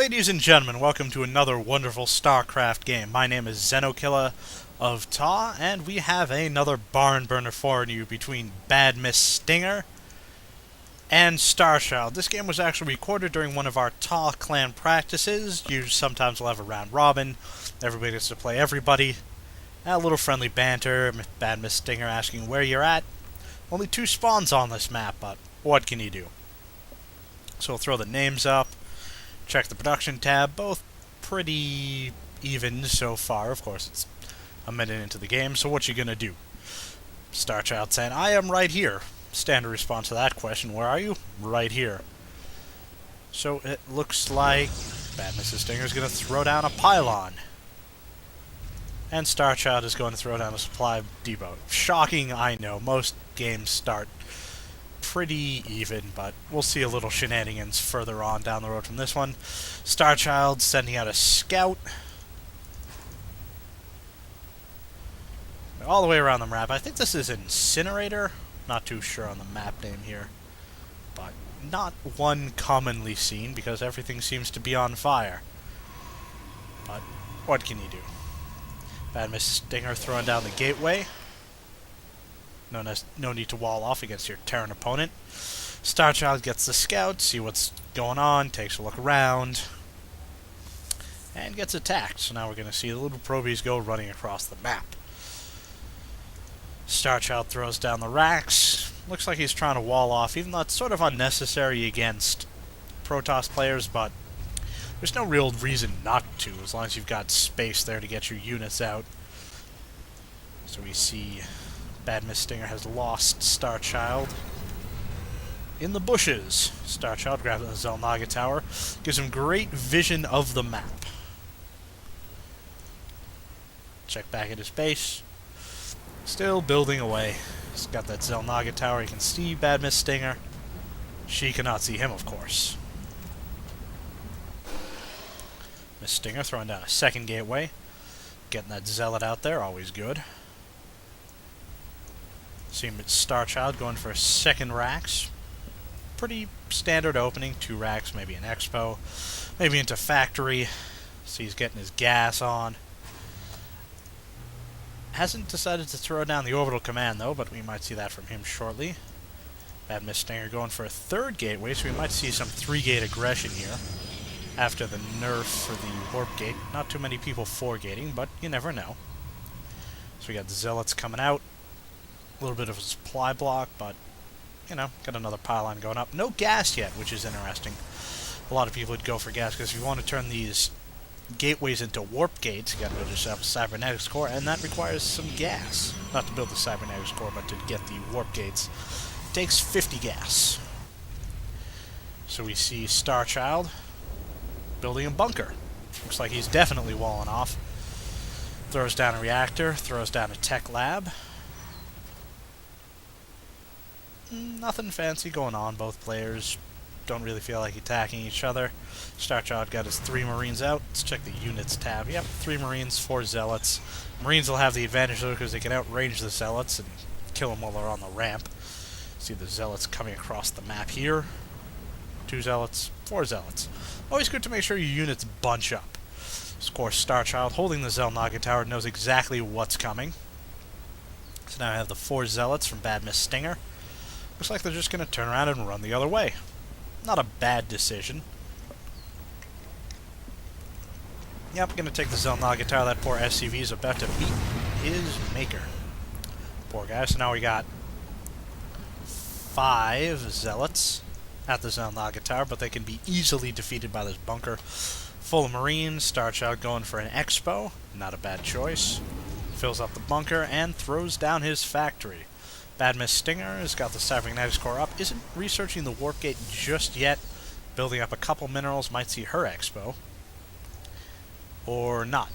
Ladies and gentlemen, welcome to another wonderful StarCraft game. My name is Xenokilla of Ta, and we have another barn burner for you between BadMrsStinger and Starchild. This game was actually recorded during one of our Ta clan practices. You sometimes will have a round robin. Everybody gets to play everybody. And a little friendly banter. BadMrsStinger asking where you're at. Only 2 spawns on this map, but what can you do? So we'll throw the names up. Check the production tab, both pretty even so far. Of course, it's a minute into the game, so what you gonna do? Starchild saying, I am right here. Standard response to that question, where are you? Right here. So it looks like BadMrsStinger is gonna throw down a pylon. And Starchild is going to throw down a supply depot. Shocking, I know. Most games start pretty even, but we'll see a little shenanigans further on down the road from this one. Starchild sending out a scout. All the way around the map. I think this is Incinerator. Not too sure on the map name here. But not one commonly seen because everything seems to be on fire. But what can you do? BadMrsStinger throwing down the gateway. No need to wall off against your Terran opponent. Starchild gets the scout, see what's going on, takes a look around, and gets attacked. So now we're going to see the little probies go running across the map. Starchild throws down the racks. Looks like he's trying to wall off, even though it's sort of unnecessary against Protoss players, but there's no real reason not to, as long as you've got space there to get your units out. So we see BadMrsStinger has lost Starchild in the bushes. Starchild grabs the Xel'Naga Tower, gives him great vision of the map. Check back at his base. Still building away. He's got that Xel'Naga Tower. He can see BadMrsStinger. She cannot see him, of course. Stinger throwing down a second gateway. Getting that Zealot out there, always good. Seeing Starchild going for a second racks. Pretty standard opening. 2 racks, maybe an expo. Maybe into factory. So he's getting his gas on. Hasn't decided to throw down the orbital command though, but we might see that from him shortly. BadMrsStinger going for a third gateway, so we might see some 3-gate aggression here. After the nerf for the warp gate. Not too many people 4-gating, but you never know. So we got the Zealots coming out. A little bit of a supply block, but, you know, got another pylon going up. No gas yet, which is interesting. A lot of people would go for gas, because if you want to turn these gateways into warp gates, you got to build yourself a cybernetics core, and that requires some gas. Not to build the cybernetics core, but to get the warp gates. It takes 50 gas. So we see Starchild building a bunker. Looks like he's definitely walling off. Throws down a reactor, throws down a tech lab. Nothing fancy going on. Both players don't really feel like attacking each other. Starchild got his 3 Marines out. Let's check the units tab. Yep, 3 Marines, 4 Zealots. Marines will have the advantage though because they can outrange the Zealots and kill them while they're on the ramp. See the Zealots coming across the map here. 2 Zealots, 4 Zealots. Always good to make sure your units bunch up. Of course, Starchild holding the Xel'Naga Tower knows exactly what's coming. So now I have the 4 Zealots from BadMrsStinger. Looks like they're just going to turn around and run the other way. Not a bad decision. Yep, going to take the Xel'Naga Tower. That poor SCV is about to beat his maker. Poor guy. So now we got 5 Zealots at the Xel'Naga Tower, but they can be easily defeated by this bunker. Full of Marines. Starchild going for an expo. Not a bad choice. Fills up the bunker and throws down his factory. BadMrsStinger has got the cybernetics core up. Isn't researching the warp gate just yet. Building up a couple minerals. Might see her expo. Or not.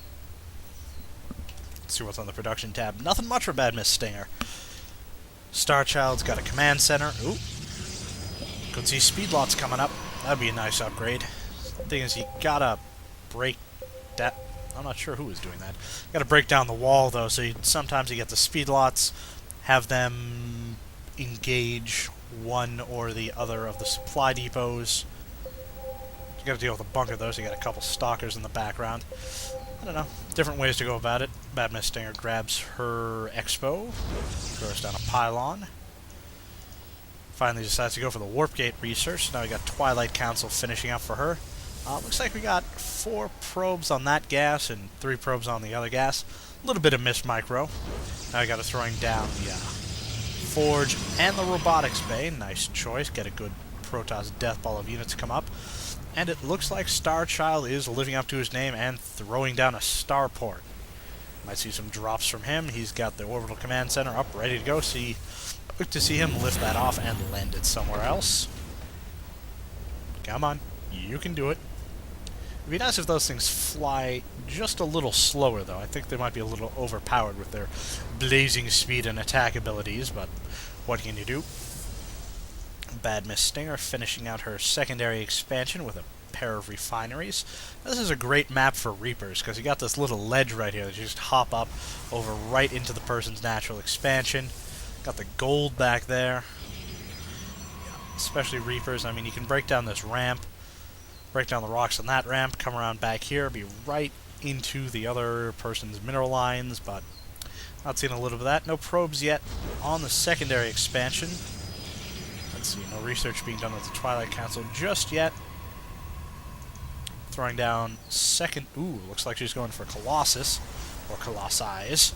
Let's see what's on the production tab. Nothing much for BadMrsStinger. Starchild's got a command center. Ooh. Could see speed lots coming up. That'd be a nice upgrade. Thing is, you gotta break that. I'm not sure who was doing that. Gotta break down the wall though, so sometimes you get the speed lots, have them engage one or the other of the supply depots. Gotta deal with a bunker though, so you got a couple stalkers in the background. I don't know. Different ways to go about it. BadMrsStinger grabs her expo, throws down a pylon. Finally decides to go for the warp gate research. Now we got Twilight Council finishing up for her. Looks like we got 4 probes on that gas and 3 probes on the other gas. A little bit of missed micro. Now we got her throwing down the forge and the robotics bay. Nice choice. Get a good Protoss death ball of units come up. And it looks like Starchild is living up to his name and throwing down a starport. Might see some drops from him. He's got the orbital command center up, ready to go. Look to see him lift that off and land it somewhere else. Come on, you can do it. It'd be nice if those things fly just a little slower, though. I think they might be a little overpowered with their blazing speed and attack abilities, but what can you do? BadMrsStinger finishing out her secondary expansion with a pair of refineries. Now, this is a great map for Reapers, because you got this little ledge right here that you just hop up over right into the person's natural expansion. Got the gold back there. Yeah, especially Reapers. I mean, you can break down this ramp, break down the rocks on that ramp, come around back here, be right into the other person's mineral lines, but not seeing a little bit of that. No probes yet on the secondary expansion. Let's see, no research being done with the Twilight Council just yet. Throwing down second... Ooh, looks like she's going for Colossus, or Colossis.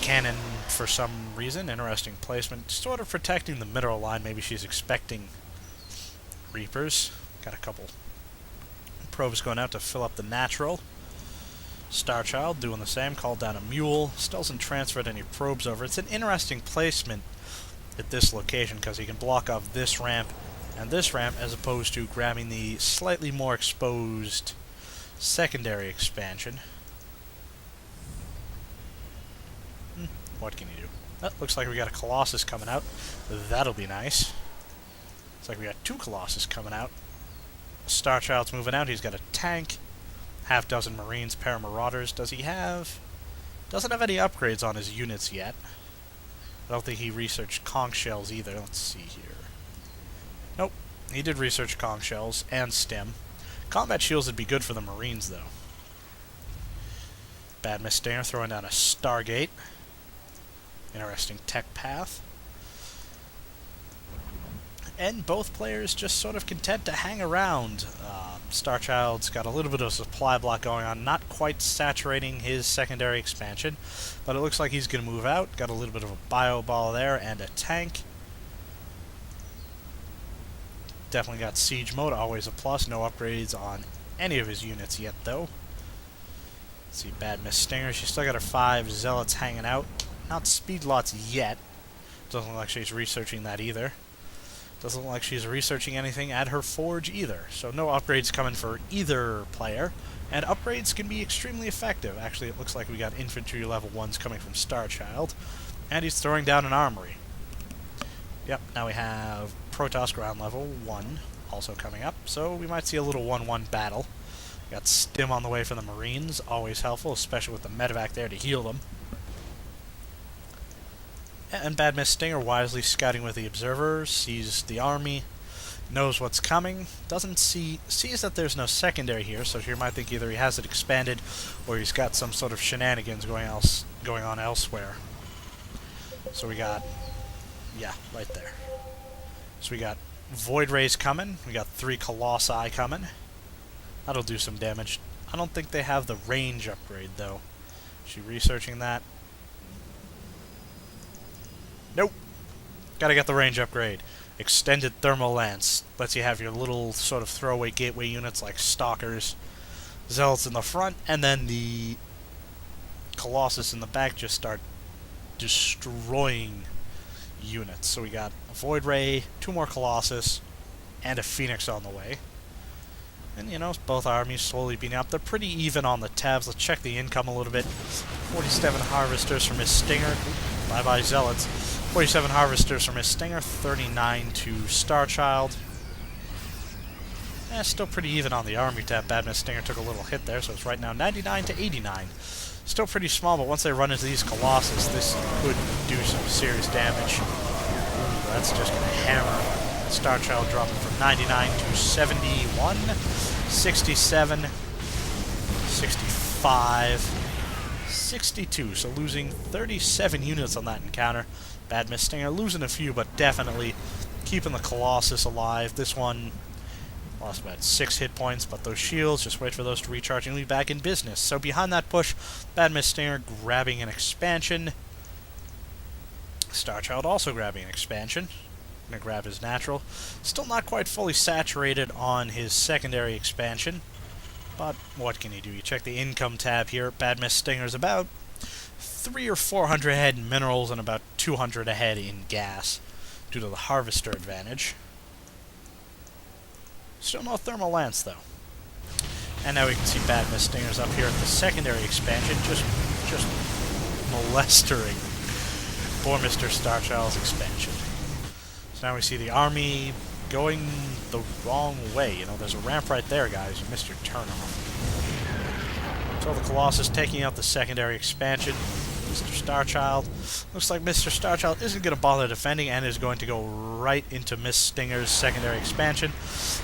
Cannon for some reason. Interesting placement. Sort of protecting the mineral line. Maybe she's expecting Reapers. Got a couple probes going out to fill up the natural. Starchild doing the same. Called down a mule. Still hasn't transferred any probes over. It's an interesting placement at this location because he can block off this ramp and this ramp as opposed to grabbing the slightly more exposed secondary expansion. What can you do? Oh, looks like we got a Colossus coming out. That'll be nice. Looks like we got 2 Colossus coming out. Starchild's moving out. He's got a tank, half dozen Marines, pair of Marauders. Does he have... Doesn't have any upgrades on his units yet. I don't think he researched conch shells either. Let's see here. Nope. He did research conch shells and stim. Combat shields would be good for the Marines, though. BadMrsStinger throwing down a Stargate. Interesting tech path. And both players just sort of content to hang around. Starchild's got a little bit of a supply block going on, not quite saturating his secondary expansion, but it looks like he's going to move out. Got a little bit of a bio ball there and a tank. Definitely got siege mode, always a plus. No upgrades on any of his units yet, though. Let's see, BadMrsStinger. She's still got her 5 zealots hanging out. Not speed lots yet. Doesn't look like she's researching that either. Doesn't look like she's researching anything at her forge either. So no upgrades coming for either player. And upgrades can be extremely effective. Actually, it looks like we got infantry level 1s coming from Starchild. And he's throwing down an armory. Yep, now we have Protoss ground level 1 also coming up. So we might see a little 1-1 battle. Got stim on the way for the Marines. Always helpful, especially with the medevac there to heal them. And BadMrsStinger wisely scouting with the observer, sees the army, knows what's coming, sees that there's no secondary here, so you might think either he has it expanded or he's got some sort of shenanigans going on elsewhere. So we got, yeah, right there. So we got Void Rays coming, we got 3 Colossi coming. That'll do some damage. I don't think they have the range upgrade, though. Is she researching that? Nope. Gotta get the range upgrade. Extended Thermal Lance. Lets you have your little sort of throwaway gateway units like Stalkers, Zealots in the front, and then the Colossus in the back just start destroying units. So we got a Void Ray, 2 more Colossus, and a Phoenix on the way. And, you know, both armies slowly beating up. They're pretty even on the tabs. Let's check the income a little bit. 47 Harvesters from his Stinger. Bye-bye, Zealots. 47 Harvesters from his Stinger. 39 to Starchild. Still pretty even on the army tab. BadMrsStinger took a little hit there, so it's right now 99 to 89. Still pretty small, but once they run into these Colossus, this could do some serious damage. Ooh, that's just going to hammer. Starchild dropping from 99 to 71. 67, 65, 62, so losing 37 units on that encounter. BadMrsStinger losing a few, but definitely keeping the Colossus alive. This one lost about 6 hit points, but those shields, just wait for those to recharge and we'll be back in business. So behind that push, BadMrsStinger grabbing an expansion. Starchild also grabbing an expansion. Gonna grab his natural. Still not quite fully saturated on his secondary expansion, but what can you do? You check the income tab here. BadMrsStinger's about 300 or 400 ahead in minerals and about 200 ahead in gas due to the harvester advantage. Still no thermal lance though. And now we can see BadMrsStinger's up here at the secondary expansion, just molestering poor Mr. Starchild's expansion. So now we see the army going the wrong way. You know, there's a ramp right there, guys. You missed your turnoff. So the Colossus taking out the secondary expansion. Mr. Starchild. Looks like Mr. Starchild isn't going to bother defending and is going to go right into Miss Stinger's secondary expansion.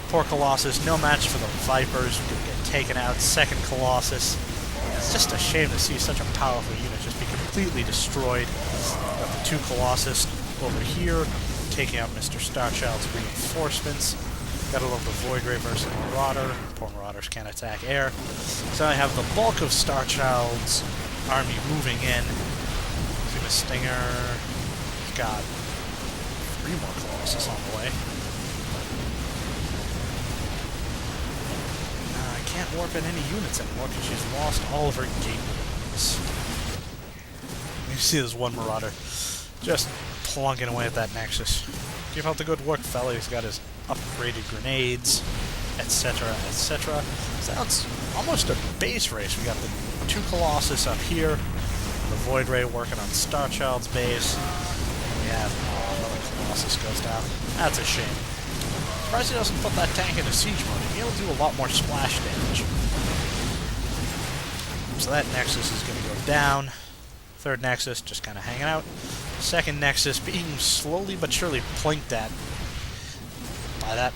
Poor Colossus, no match for the Vipers. Going to get taken out. Second Colossus. It's just a shame to see such a powerful unit just be completely destroyed. Got the 2 Colossus over here, taking out Mr. Starchild's reinforcements. Gotta love the Void Ray versus Marauder. Poor Marauders can't attack air. So I have the bulk of Starchild's army moving in. See the Stinger. He's got 3 more Colossus on the way. I can't warp in any units anymore because she's lost all of her gateways. You see this one Marauder just plunking away at that Nexus. Keep up the good work, fella. He's got his upgraded grenades, etc., etc. So now it's almost a base race. We got the 2 Colossus up here, the Void Ray working on Starchild's base. And we have another Colossus goes down. That's a shame. Surprised he doesn't put that tank into siege mode. He'd be able to do a lot more splash damage. So that Nexus is going to go down. Third Nexus just kind of hanging out. Second Nexus being slowly but surely plinked at by that